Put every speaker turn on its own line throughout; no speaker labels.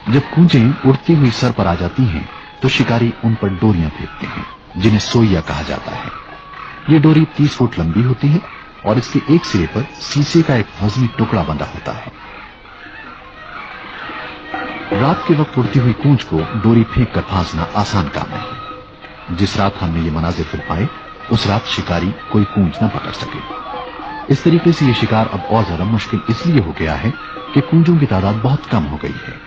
जब कूंजें उड़ती हुई सर पर आ जाती हैं तो शिकारी उन पर डोरियां फेंकते हैं जिन्हें सोइया कहा जाता है। ये डोरी 30 फुट लंबी होती है और इसके एक सिरे पर शीशे का एक वजनी टुकड़ा बंधा होता है। रात के वक्त उड़ती हुई कूंज को डोरी फेंक कर फांसना आसान काम नहीं। जिस रात हमने ये मनाजिर फिल्म पाए उस रात शिकारी कोई कूंज न पकड़ सके। इस तरीके से ये शिकार अब और ज्यादा मुश्किल इसलिए हो गया है कि कूंजों की तादाद बहुत कम हो गई है।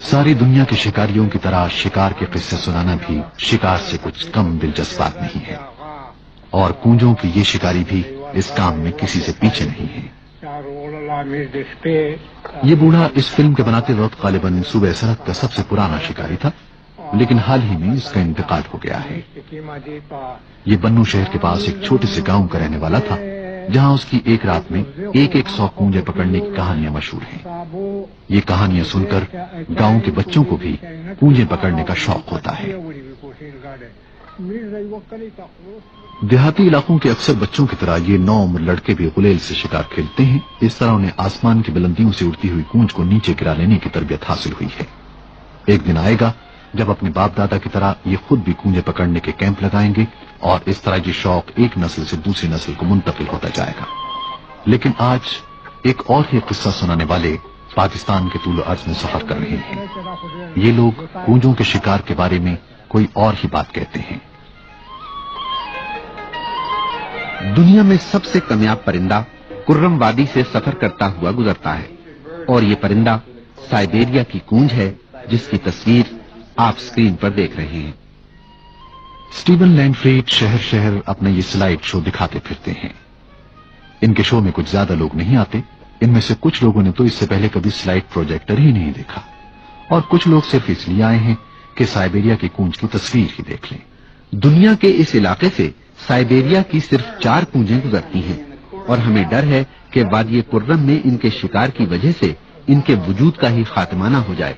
सारी दुनिया के शिकारियों की तरह शिकार के किस्से सुनाना भी शिकार से कुछ कम दिलचस्प बात नहीं है और कूंजों के ये शिकारी भी इस काम में किसी से पीछे नहीं है। ये बूढ़ा इस फिल्म के बनाते वक्त गालिबन सूबे सरहद का सबसे पुराना शिकारी था, लेकिन हाल ही में इसका इंतकाल हो गया है। ये बन्नू शहर के पास एक छोटे से गांव का रहने वाला था जहां उसकी एक रात में 100 कूंजे पकड़ने की कहानियां मशहूर हैं। ये कहानियां सुनकर गांव के बच्चों को भी कूंजे पकड़ने का शौक होता है। देहाती इलाकों के अक्सर बच्चों की तरह ये नौ उम्र लड़के भी गुलेल से शिकार खेलते हैं। इस तरह उन्हें आसमान की बुलंदियों से उड़ती हुई कूंज को नीचे गिरा लेने की तरबियत हासिल हुई है। एक दिन आएगा जब अपने बाप दादा की तरह ये खुद भी कूंजे पकड़ने के कैंप लगाएंगे और इस तरह ये शौक एक नस्ल से दूसरी नस्ल को मुंतकिल होता जाएगा। लेकिन आज एक और ही किस्सा सुनाने वाले पाकिस्तान के तूल अर्ज में सफर कर रहे हैं। ये लोग कूंजों के शिकार के बारे में कोई और ही बात कहते हैं।
दुनिया में सबसे कामयाब परिंदा कुर्रम वादी से सफर करता हुआ गुजरता है और ये परिंदा साइबेरिया की कूंज है जिसकी तस्वीर आप स्क्रीन पर देख रहे हैं।
स्टीवन लैंडफ्रीड शहर शहर अपने ये स्लाइड शो दिखाते फिरते हैं। इनके शो में कुछ ज्यादा लोग नहीं आते। इनमें से कुछ लोगों ने तो इससे पहले कभी स्लाइड प्रोजेक्टर ही नहीं देखा और कुछ लोग सिर्फ इसलिए आए हैं कि साइबेरिया की कूंज की तस्वीर ही देख लें।
दुनिया के इस इलाके से साइबेरिया की सिर्फ 4 कूंजें गुजरती हैं और हमें डर है कि वादी कुर्रम में इनके शिकार की वजह से इनके वजूद का ही खात्मा न हो जाए।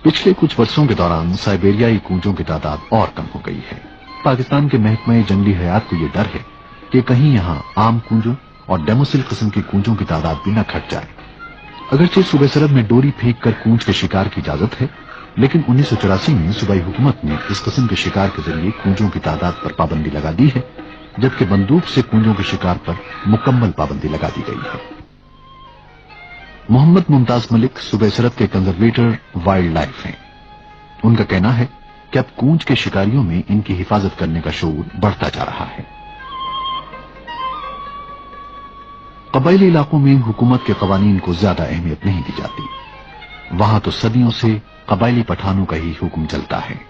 पिछले कुछ वर्षों के दौरान साइबेरियाई कूंजों की तादाद और कम हो गई है। पाकिस्तान के महकमे जंगली हयात को यह डर है कि कहीं यहाँ आम कूंजों और डेमोसिल किस्म की कूंजों की तादाद भी न घट जाए। अगरचे सूबे सरहद में डोरी फेंक कर कूंज के शिकार की इजाजत है, लेकिन 1984 में सूबाई हुकूमत ने इस किस्म के शिकार के जरिए कूंजों की तादाद पर पाबंदी लगा दी है, जबकि बंदूक से कूंजों के शिकार पर मुकम्मल पाबंदी लगा दी गई है। मोहम्मद मुमताज मलिक सूबे सरहद के कंजर्वेटर वाइल्ड लाइफ हैं। उनका कहना है कि अब कूंज के शिकारियों में इनकी हिफाजत करने का शऊर बढ़ता जा रहा है। कबायली इलाकों में हुकूमत के कवानीन को ज्यादा अहमियत नहीं दी जाती। वहां तो सदियों से कबायली पठानों का ही हुक्म चलता है।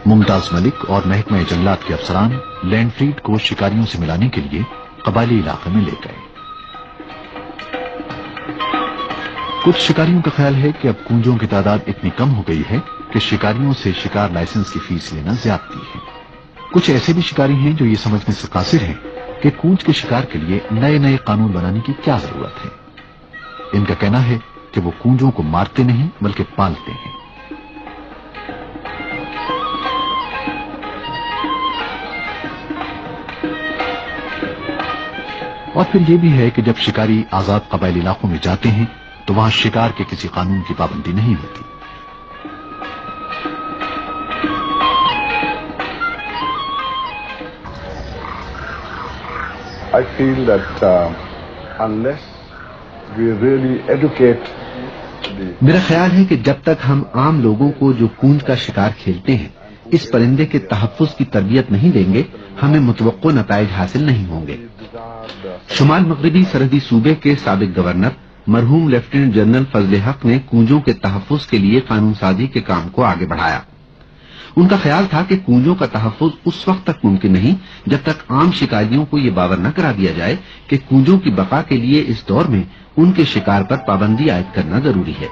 मुमताज मलिक और महकमा जंगलात के अफसरान लैंडफ्रीड को शिकारियों से मिलाने के लिए कबायली इलाके में ले गए। कुछ शिकारियों का ख्याल है कि अब कूंजों की तादाद इतनी कम हो गई है कि शिकारियों से शिकार लाइसेंस की फीस लेना ज्यादती है। कुछ ऐसे भी शिकारी हैं जो ये समझने से कासिर हैं कि कूंज के शिकार के लिए नए नए कानून बनाने की क्या जरूरत है। इनका कहना है कि वो कूंजों को मारते नहीं बल्कि पालते हैं। और फिर यह भी है कि जब शिकारी आजाद कबायली इलाकों में जाते हैं तो वहां शिकार के किसी कानून की पाबंदी नहीं होती।
I feel that unless we really educate
मेरा ख्याल है कि जब तक हम आम लोगों को जो कूंज का शिकार खेलते हैं इस परिंदे के तहफ्फुज की तरबियत नहीं देंगे, हमें मुतवक्को नताइज हासिल नहीं होंगे। शुमाल मगरबी सरहदी सूबे के साबिक गवर्नर मरहूम लेफ्टिनेंट जनरल फजल हक ने कूंजों के तहफ्फुज के लिए कानून साजी के काम को आगे बढ़ाया। उनका ख्याल था कि कूंजों का तहफ्फुज उस वक्त तक मुमकिन नहीं जब तक आम शिकारियों को ये बावर न करा दिया जाए कि कूंजों की बका के लिए इस दौर में उनके शिकार पर पाबंदी आयद करना जरूरी है।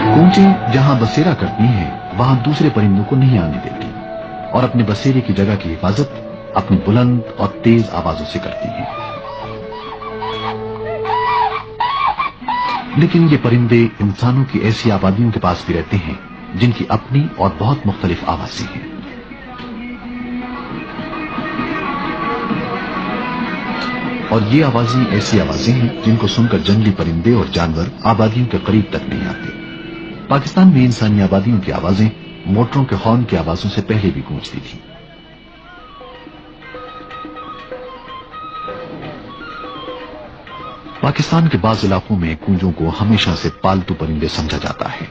कूंजें जहां बसेरा करती हैं वहां दूसरे परिंदों को नहीं आने देती और अपने बसेरे की जगह की हिफाजत अपनी बुलंद और तेज आवाजों से करती हैं। लेकिन ये परिंदे इंसानों की ऐसी आबादियों के पास भी रहते हैं जिनकी अपनी और बहुत मुख्तलिफ आवाजें हैं। और ये आवाजें ऐसी आवाजें हैं जिनको सुनकर जंगली परिंदे और जानवर आबादियों के करीब तक नहीं आते। पाकिस्तान में इंसानी आबादियों की आवाजें मोटरों के हॉर्न की आवाजों से पहले भी गूंजती थी। पाकिस्तान के बाज़ इलाकों में कूंजों को हमेशा से पालतू परिंदे समझा जाता है।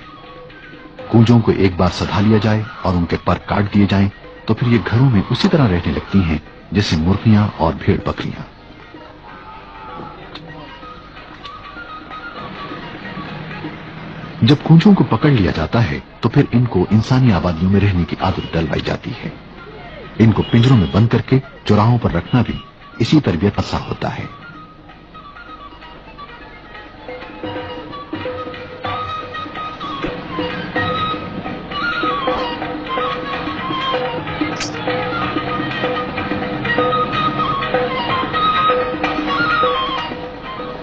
कूंजों को एक बार सधा लिया जाए और उनके पर काट दिए जाएं, तो फिर ये घरों में उसी तरह रहने लगती हैं जैसे मुर्गियां और भेड़ बकरियां। जब कूंजों को पकड़ लिया जाता है तो फिर इनको इंसानी आबादियों में रहने की आदत डलवाई जाती है। इनको पिंजरों में बंद करके चौराहों पर रखना भी इसी तरबियत का असर होता है।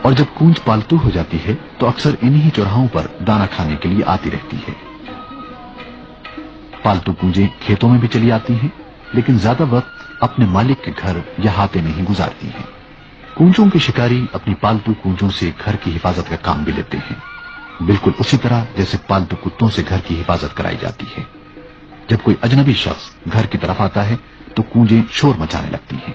और जब कूंज पालतू हो जाती है तो अक्सर इन्हीं चौराहों पर दाना खाने के लिए आती रहती है। पालतू कूंजें खेतों में भी चली आती हैं, लेकिन ज्यादा वक्त अपने मालिक के घर या हाते में ही गुजारती हैं। कूंजों के शिकारी अपनी पालतू कूंजों से घर की हिफाजत का काम भी लेते हैं, बिल्कुल उसी तरह जैसे पालतू कुत्तों से घर की हिफाजत कराई जाती है। जब कोई अजनबी शख्स घर की तरफ आता है तो कूंजें शोर मचाने लगती हैं।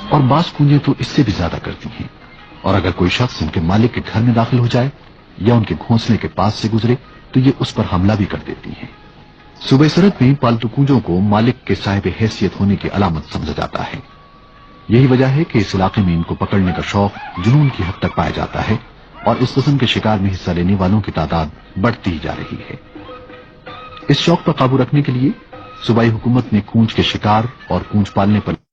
और बास कूंजें तो इससे भी ज्यादा करती हैं, और अगर कोई शख्स उनके मालिक के घर में दाखिल हो जाए या उनके घोंसले के पास से गुजरे तो ये उस पर हमला भी कर देती हैं। सूबे सरहद में पालतू कूंजों को मालिक के साहिब हैसियत होने की अलामत समझा जाता है। यही वजह है कि इस इलाके में इनको पकड़ने का शौक जुनून की हद तक पाया जाता है और इस किस्म के शिकार में हिस्सा लेने वालों की तादाद बढ़ती ही जा रही है। इस शौक पर काबू रखने के लिए सूबाई हुकूमत ने कूंज के शिकार और कूंज पालने पर